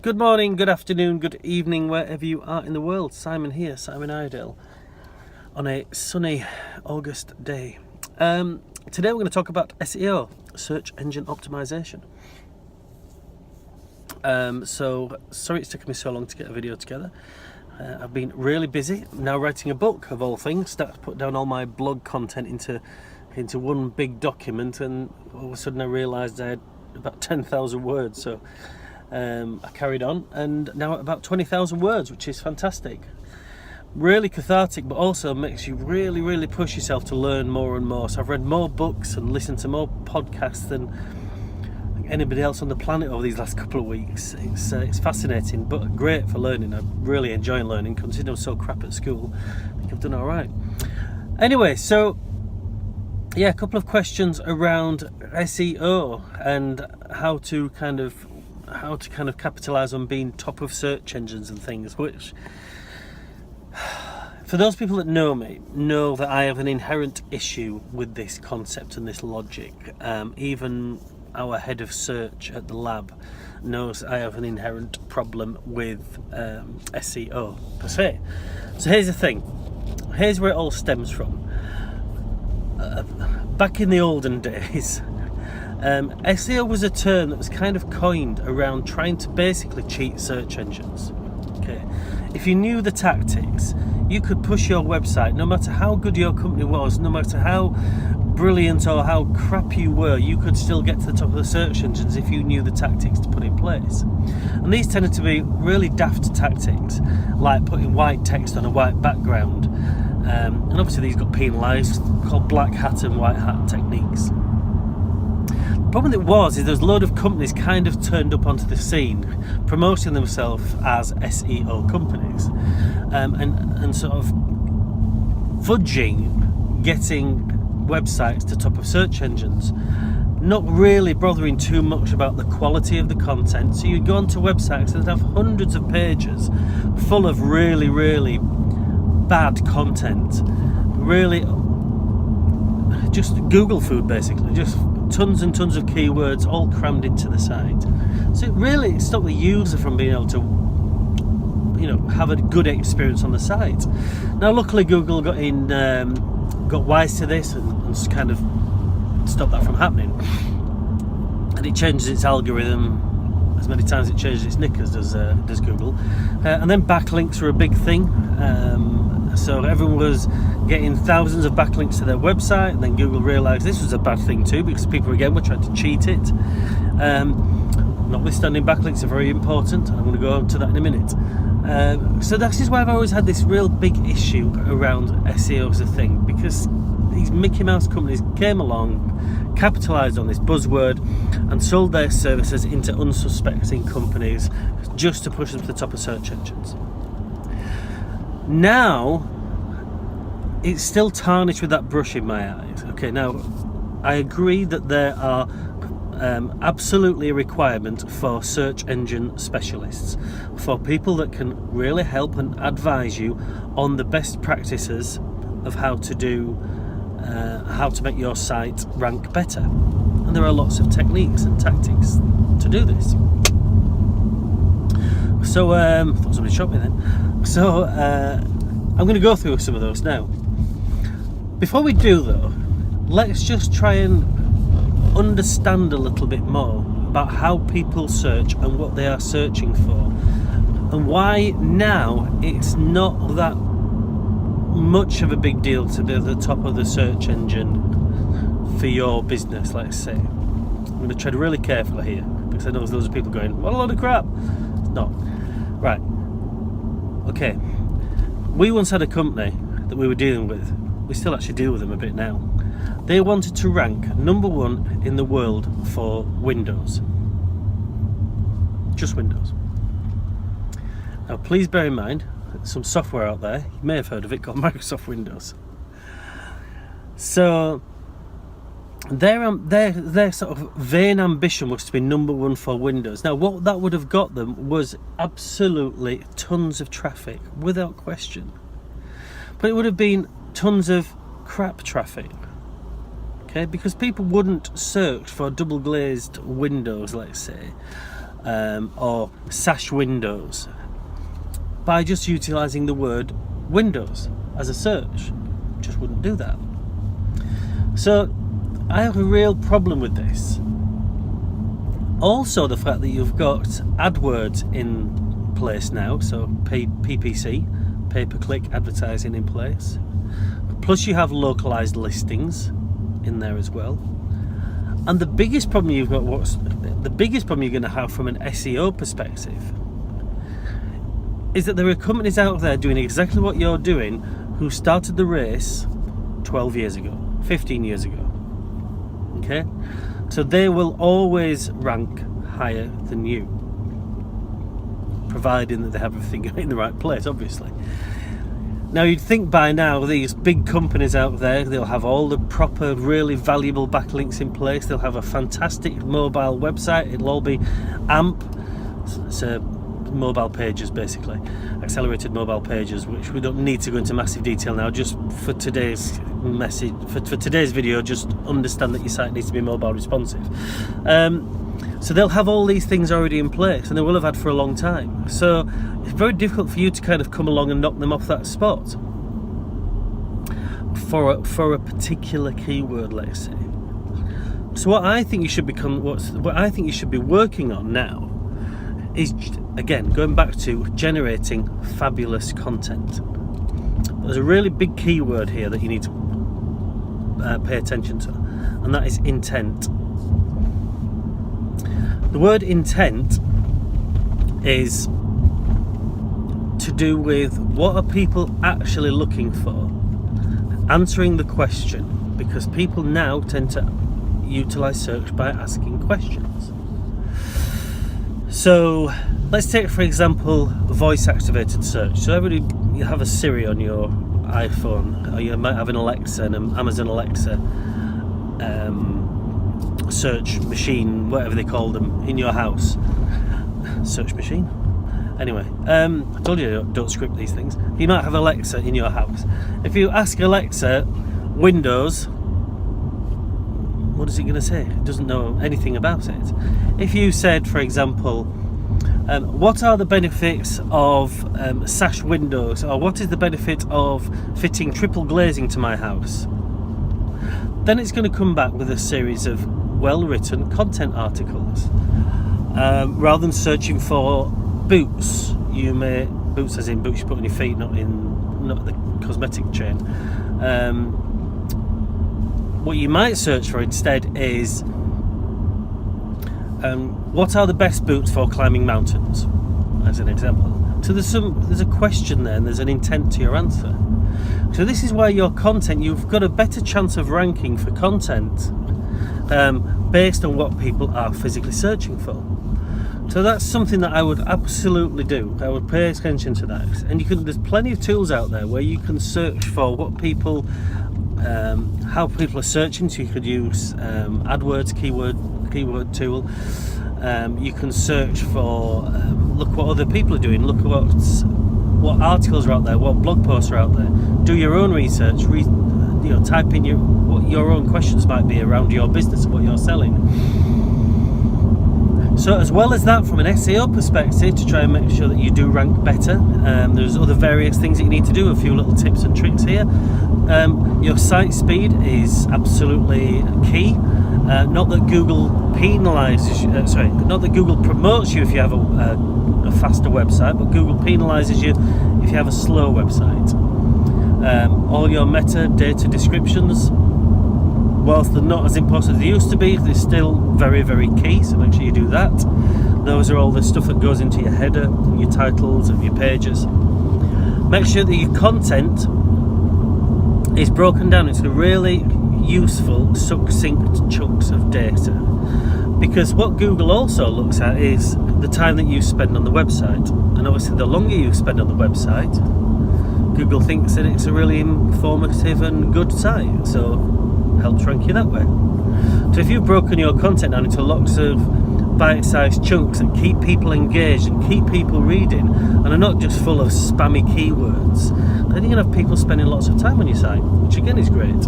Good morning, good afternoon, good evening, wherever you are in the world. Simon here, Simon Iredale, on a sunny August day. Today we're going to talk about SEO, search engine optimization. So sorry it's taken me so long to get a video together. I've been really busy, now writing a book of all things. Started to put down all my blog content into one big document, and all of a sudden I realised I had about 10,000 words, so I carried on, and now at about 20,000 words, which is fantastic. Really cathartic, but also makes you really push yourself to learn more and more. So I've read more books and listened to more podcasts than anybody else on the planet over these last couple of weeks. It's fascinating, but great for learning. I really enjoy learning, considering I'm so crap at school. I think I've done all right. Anyway, so yeah, a couple of questions around SEO and how to kind of capitalize on being top of search engines and things, which, for those people that know me, know that I have an inherent issue with this concept and this logic. Even our head of search at the lab knows I have an inherent problem with SEO per se. So here's the thing. Here's where it all stems from. Back in the olden days, SEO was a term that was kind of coined around trying to basically cheat search engines. Okay, if you knew the tactics, you could push your website, no matter how good your company was, no matter how brilliant or how crap you were, you could still get to the top of the search engines if you knew the tactics to put in place. And these tended to be really daft tactics, like putting white text on a white background. And obviously these got penalised, called black hat and white hat techniques. The problem that was is there's a load of companies kind of turned up onto the scene promoting themselves as SEO companies, and sort of fudging getting websites to top of search engines, not really bothering too much about the quality of the content. So you'd go onto websites that have hundreds of pages full of really bad content, really just Google food, basically, just tons and tons of keywords all crammed into the site. So it really stopped the user from being able to, have a good experience on the site. Now luckily Google got wise to this and kind of stopped that from happening, and it changes its algorithm as many times it changes its knickers, does Google. And then backlinks are a big thing. So everyone was getting thousands of backlinks to their website, and then Google realised this was a bad thing too, because people again were trying to cheat it. Notwithstanding, backlinks are very important, and I'm going to go on to that in a minute. So this is why I've always had this real big issue around SEO as a thing, because these Mickey Mouse companies came along, capitalised on this buzzword, and sold their services into unsuspecting companies just to push them to the top of search engines. Now, it's still tarnished with that brush in my eyes. Okay, now, I agree that there are absolutely a requirement for search engine specialists, for people that can really help and advise you on the best practices of how to make your site rank better. And there are lots of techniques and tactics to do this. So, thought somebody shot me then. So, I'm going to go through some of those now. Before we do though, let's just try and understand a little bit more about how people search and what they are searching for, and why now it's not that much of a big deal to be at the top of the search engine for your business, let's say. I'm going to tread really carefully here, because I know there's loads of people going, what a load of crap. It's not. Right. Okay. We once had a company that we were dealing with. We still actually deal with them a bit now. They wanted to rank number one in the world for Windows. Just Windows. Now please bear in mind, there's some software out there, you may have heard of it, called Microsoft Windows. So their sort of vain ambition was to be number one for Windows. Now what that would have got them was absolutely tons of traffic, without question. But it would have been tons of crap traffic. Okay, because people wouldn't search for double glazed windows, let's say, or sash windows by just utilising the word Windows as a search. Just wouldn't do that. So I have a real problem with this. Also, the fact that you've got AdWords in place now, so PPC, pay-per-click advertising in place. Plus you have localized listings in there as well. And the biggest problem you're going to have from an SEO perspective is that there are companies out there doing exactly what you're doing who started the race 12 years ago, 15 years ago. Okay? So they will always rank higher than you, providing that they have everything in the right place, obviously. Now you'd think by now these big companies out there, they'll have all the proper, really valuable backlinks in place. They'll have a fantastic mobile website. It'll all be AMP, so mobile pages, basically, accelerated mobile pages, which we don't need to go into massive detail now. Just for today's message, for today's video, just understand that your site needs to be mobile responsive. So they'll have all these things already in place, and they will have had for a long time. So it's very difficult for you to kind of come along and knock them off that spot for a particular keyword, let's say. So what I think you should be working on now is, again, going back to generating fabulous content. There's a really big keyword here that you need to pay attention to, and that is intent. The word intent is to do with what are people actually looking for, answering the question, because people now tend to utilize search by asking questions. So let's take, for example, voice activated search. So you have a Siri on your iPhone, or you might have an Alexa, an Amazon Alexa search machine, whatever they call them, in your house. Search machine? Anyway, I told you don't script these things. You might have Alexa in your house. If you ask Alexa, Windows, what is it going to say? It doesn't know anything about it. If you said, for example, what are the benefits of sash windows, or what is the benefit of fitting triple glazing to my house, then it's going to come back with a series of well-written content articles. Rather than searching for boots, boots as in boots you put on your feet, not the cosmetic chain. What you might search for instead is what are the best boots for climbing mountains, as an example. So there's a question there, and there's an intent to your answer. So this is where your content, you've got a better chance of ranking for content based on what people are physically searching for. So that's something that I would absolutely do. I would pay attention to that. And there's plenty of tools out there where you can search for what people, how people are searching. So you could use AdWords keyword tool. You can search for look what other people are doing. Look at what articles are out there, what blog posts are out there. Do your own research. Type in what your own questions might be around your business and what you're selling. So as well as that, from an SEO perspective, to try and make sure that you do rank better, there's other various things that you need to do, a few little tips and tricks here. Your site speed is absolutely key. Not that Google not that Google promotes you if you have a faster website, but Google penalizes you if you have a slow website. All your metadata descriptions, whilst they're not as important as they used to be, they're still very, very key, so make sure you do that. Those are all the stuff that goes into your header, and your titles of your pages. Make sure that your content is broken down into really useful, succinct chunks of data. Because what Google also looks at is the time that you spend on the website. And obviously the longer you spend on the website, Google thinks that it's a really informative and good site, so helps rank you that way. So if you've broken your content down into lots of bite-sized chunks and keep people engaged and keep people reading, and are not just full of spammy keywords, then you're going to have people spending lots of time on your site, which again is great.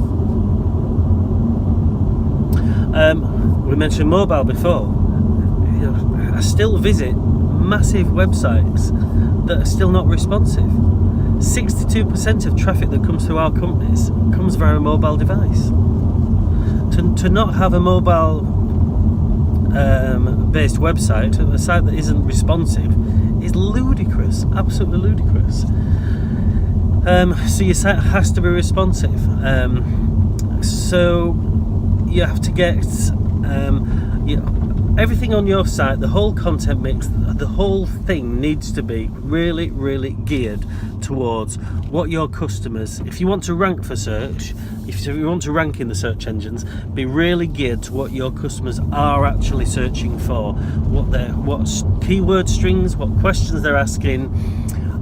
We mentioned mobile before. I still visit massive websites that are still not responsive. 62% of traffic that comes through our companies comes via a mobile device. To not have a mobile based website, a site that isn't responsive, is ludicrous, absolutely ludicrous. So your site has to be responsive. So you have to get everything on your site, the whole content mix, the whole thing needs to be really, really geared towards what your customers, if you want to rank for search, if you want to rank in the search engines, be really geared to what your customers are actually searching for, what keyword strings, what questions they're asking.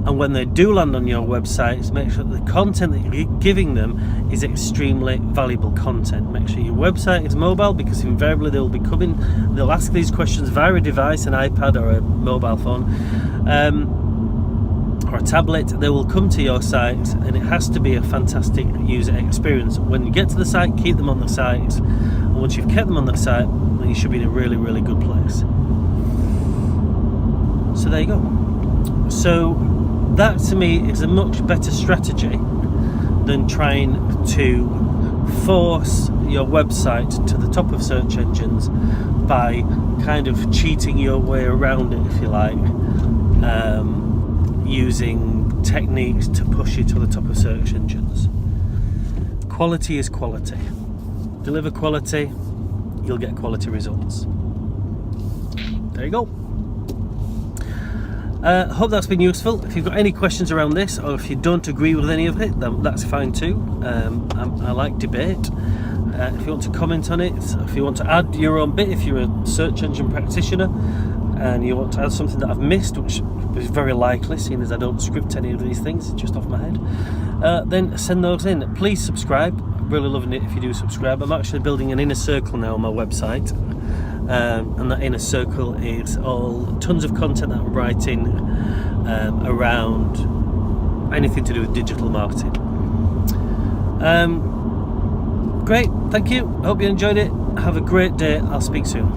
And when they do land on your websites, make sure that the content that you're giving them is extremely valuable content. Make sure your website is mobile, because invariably they'll ask these questions via a device, an iPad or a mobile phone, or a tablet. They will come to your site, and it has to be a fantastic user experience. When you get to the site, keep them on the site. And once you've kept them on the site, then you should be in a really, really good place. So there you go. So that to me is a much better strategy than trying to force your website to the top of search engines by kind of cheating your way around it, if you like, using techniques to push it to the top of search engines. Quality is quality. Deliver quality, you'll get quality results. There you go. Hope that's been useful. If you've got any questions around this, or if you don't agree with any of it, then that's fine too. I like debate. If you want to comment on it, if you want to add your own bit, if you're a search engine practitioner and you want to add something that I've missed, which is very likely, seeing as I don't script any of these things, it's just off my head, then send those in. Please subscribe. I'm really loving it if you do subscribe. I'm actually building an inner circle now on my website. And that inner circle is all tons of content that I'm writing around anything to do with digital marketing. Great, thank you. Hope you enjoyed it. Have a great day. I'll speak soon.